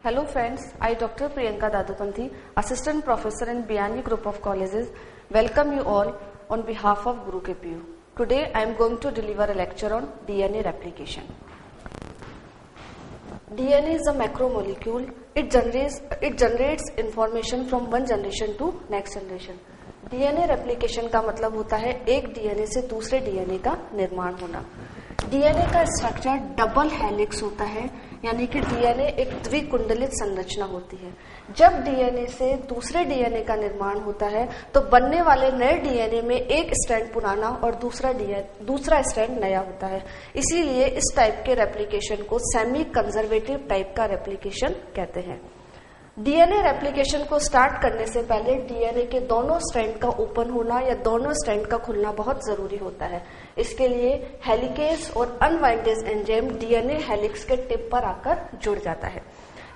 Hello friends, I Dr. Priyanka Dadupanthi, Assistant Professor in Biani Group of Colleges, welcome you all on behalf of Guru KPU. Today I am going to deliver a lecture on DNA replication. DNA is a macromolecule. It generates information from one generation to next generation. DNA replication का मतलब होता है एक DNA से दूसरे DNA का निर्माण होना. डीएनए का स्ट्रक्चर डबल हेलिक्स होता है, यानी कि डीएनए एक द्विकुंडलित संरचना होती है. जब डीएनए से दूसरे डीएनए का निर्माण होता है तो बनने वाले नए डीएनए में एक स्ट्रैंड पुराना और दूसरा स्ट्रैंड नया होता है. इसीलिए इस टाइप के रेप्लिकेशन को सेमी कंजर्वेटिव टाइप का रेप्लिकेशन कहते हैं. डीएनए रेप्लिकेशन को स्टार्ट करने से पहले डीएनए के दोनों स्ट्रैंड का ओपन होना या दोनों स्ट्रैंड का खुलना बहुत जरूरी होता है. इसके लिए हेलिकेज और अनवाइंडेज एंजाइम डीएनए हेलिक्स के टिप पर आकर जुड़ जाता है.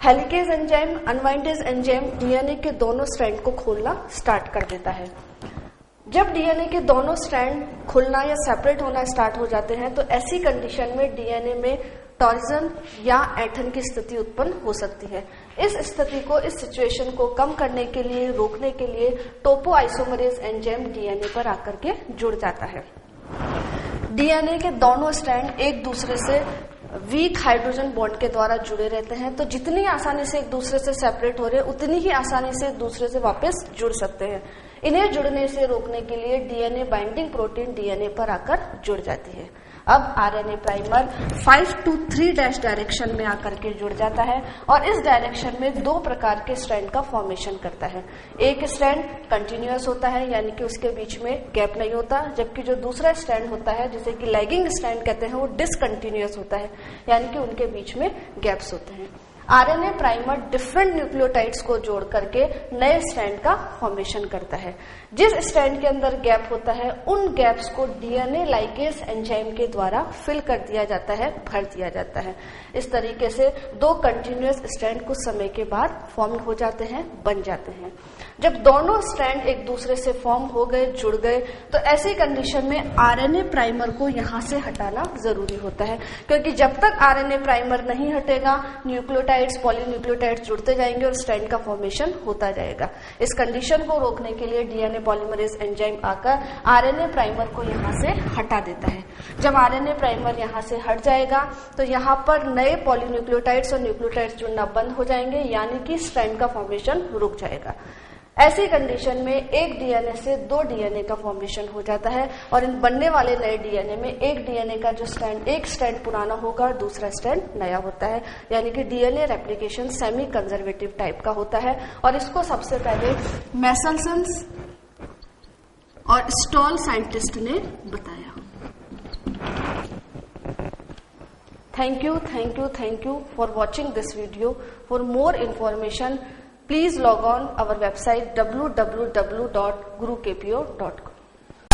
हेलिकेज एंजाइम, अनवाइंडेज एंजाइम डीएनए के दोनों स्ट्रैंड को खोलना स्टार्ट कर देता है. जब डीएनए के दोनों स्ट्रैंड खुलना या सेपरेट होना स्टार्ट हो जाते हैं तो ऐसी कंडीशन में डीएनए में टॉर्जन या ऐंठन की स्थिति उत्पन्न हो सकती है. इस सिचुएशन को कम करने के लिए, रोकने के लिए टोपो आइसोमरेज एंजाइम डीएनए पर आकर के जुड़ जाता है. डीएनए के दोनों स्ट्रैंड एक दूसरे से वीक हाइड्रोजन बॉन्ड के द्वारा जुड़े रहते हैं, तो जितनी आसानी से एक दूसरे से सेपरेट हो रहे उतनी ही आसानी से एक दूसरे से वापस जुड़ सकते हैं. इन्हें जुड़ने से रोकने के लिए डीएनए बाइंडिंग प्रोटीन डीएनए पर आकर जुड़ जाती है. अब आरएनए प्राइमर 5 to 3 डायरेक्शन में आकर के जुड़ जाता है और इस डायरेक्शन में दो प्रकार के स्ट्रैंड का फॉर्मेशन करता है. एक स्ट्रैंड कंटिन्यूअस होता है, यानी कि उसके बीच में गैप नहीं होता, जबकि जो दूसरा स्ट्रैंड होता है जिसे कि लैगिंग स्ट्रैंड कहते हैं वो डिसकंटिन्यूअस होता है, यानी कि उनके बीच में गैप्स होते हैं. आरएनए प्राइमर डिफरेंट न्यूक्लियोटाइड्स को जोड़ करके नए स्ट्रैंड का फॉर्मेशन करता है. जिस स्ट्रैंड के अंदर गैप होता है उन गैप्स को डीएनए लाइगेज एंजाइम के द्वारा फिल कर दिया जाता है, भर दिया जाता है. इस तरीके से दो कंटिन्यूअस स्ट्रैंड कुछ समय के बाद फॉर्म हो जाते हैं, बन जाते हैं. जब दोनों स्ट्रैंड एक दूसरे से फॉर्म हो गए, जुड़ गए, तो ऐसी कंडीशन में आरएनए प्राइमर को यहां से हटाना जरूरी होता है, क्योंकि जब तक आरएनए प्राइमर नहीं हटेगा न्यूक्लियोटाइड्स, पॉलीन्यूक्लियोटाइड्स जुड़ते जाएंगे और स्ट्रैंड का फॉर्मेशन होता जाएगा. इस कंडीशन को रोकने के लिए डीएनए पॉलीमरेज एंजाइम आकर आरएनए प्राइमर को यहां से हटा देता है. जब आरएनए प्राइमर यहां से हट जाएगा तो यहां पर नए पॉलीन्यूक्लियोटाइड्स और न्यूक्लियोटाइड्स जुड़ना बंद हो जाएंगे, यानी कि स्ट्रैंड का फॉर्मेशन रुक जाएगा. ऐसी कंडीशन में एक डीएनए से दो डीएनए का फॉर्मेशन हो जाता है और इन बनने वाले नए डीएनए में एक डीएनए का जो स्ट्रैंड, एक स्ट्रैंड पुराना होगा और दूसरा स्ट्रैंड नया होता है, यानी कि DNA replication semi conservative type का होता है. और इसको सबसे पहले मेसलसन्स और स्टॉल साइंटिस्ट ने बताया. Thank you for watching this video. For more information, please log on our website www.gurukpo.com.